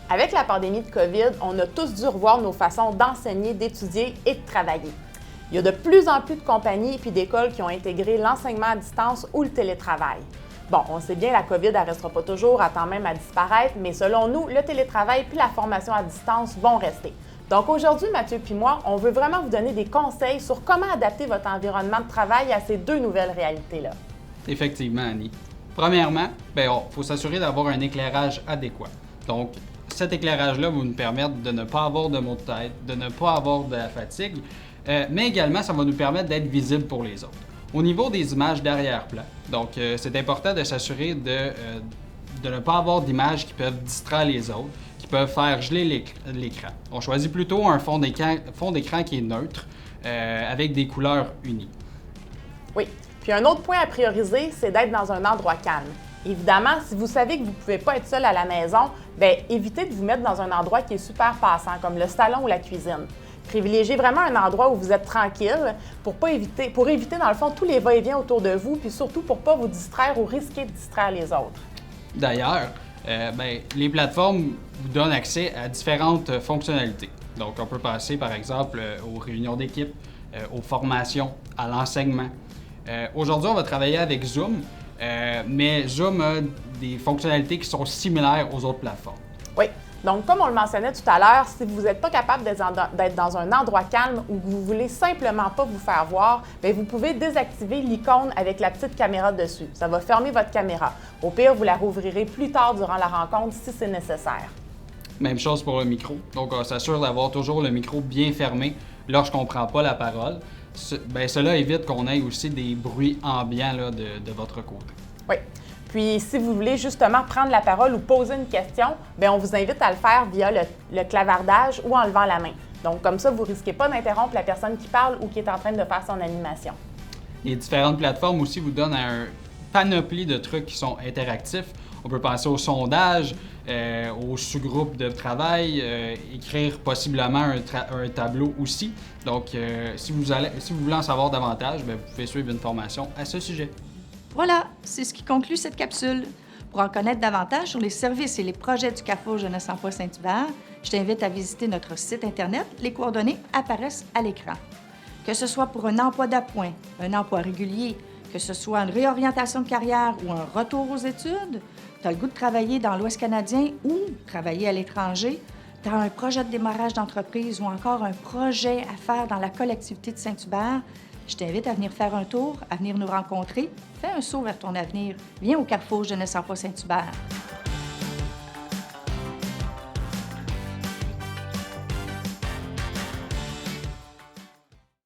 Avec la pandémie de COVID, on a tous dû revoir nos façons d'enseigner, d'étudier et de travailler. Il y a de plus en plus de compagnies et d'écoles qui ont intégré l'enseignement à distance ou le télétravail. Bon, on sait bien, la COVID ne restera pas toujours, attend même à disparaître, mais selon nous, le télétravail puis la formation à distance vont rester. Donc aujourd'hui, Mathieu puis moi, on veut vraiment vous donner des conseils sur comment adapter votre environnement de travail à ces deux nouvelles réalités-là. Effectivement, Annie. Premièrement, il faut s'assurer d'avoir un éclairage adéquat. Donc, cet éclairage-là va nous permettre de ne pas avoir de maux de tête, de ne pas avoir de la fatigue, mais également, ça va nous permettre d'être visible pour les autres. Au niveau des images d'arrière-plan, donc c'est important de s'assurer de ne pas avoir d'images qui peuvent distraire les autres, qui peuvent faire geler l'écran. On choisit plutôt un fond d'écran qui est neutre, avec des couleurs unies. Oui. Puis un autre point à prioriser, c'est d'être dans un endroit calme. Évidemment, si vous savez que vous ne pouvez pas être seul à la maison, évitez de vous mettre dans un endroit qui est super passant, comme le salon ou la cuisine. Privilégiez vraiment un endroit où vous êtes tranquille pour éviter, dans le fond, tous les va-et-vient autour de vous, puis surtout pour ne pas vous distraire ou risquer de distraire les autres. D'ailleurs, les plateformes vous donnent accès à différentes fonctionnalités. Donc, on peut passer, par exemple, aux réunions d'équipe, aux formations, à l'enseignement. Aujourd'hui, on va travailler avec Zoom, mais Zoom a des fonctionnalités qui sont similaires aux autres plateformes. Oui. Donc, comme on le mentionnait tout à l'heure, si vous n'êtes pas capable d'être dans un endroit calme ou que vous ne voulez simplement pas vous faire voir, vous pouvez désactiver l'icône avec la petite caméra dessus. Ça va fermer votre caméra. Au pire, vous la rouvrirez plus tard durant la rencontre si c'est nécessaire. Même chose pour le micro. Donc, on s'assure d'avoir toujours le micro bien fermé lorsqu'on ne prend pas la parole. Cela évite qu'on ait aussi des bruits ambiants là, de votre côté. Oui. Puis, si vous voulez justement prendre la parole ou poser une question, on vous invite à le faire via le clavardage ou en levant la main. Donc, comme ça, vous ne risquez pas d'interrompre la personne qui parle ou qui est en train de faire son animation. Les différentes plateformes aussi vous donnent un panoplie de trucs qui sont interactifs. On peut penser au sondage, aux sous-groupes de travail, écrire possiblement un tableau aussi. Donc, si vous voulez en savoir davantage, vous pouvez suivre une formation à ce sujet. Voilà, c'est ce qui conclut cette capsule. Pour en connaître davantage sur les services et les projets du Carrefour Jeunesse Emploi Saint-Hubert, je t'invite à visiter notre site Internet. Les coordonnées apparaissent à l'écran. Que ce soit pour un emploi d'appoint, un emploi régulier, que ce soit une réorientation de carrière ou un retour aux études, tu as le goût de travailler dans l'Ouest canadien ou travailler à l'étranger, tu as un projet de démarrage d'entreprise ou encore un projet à faire dans la collectivité de Saint-Hubert, je t'invite à venir faire un tour, à venir nous rencontrer. Fais un saut vers ton avenir. Viens au Carrefour Jeunesse Emploi Saint-Hubert.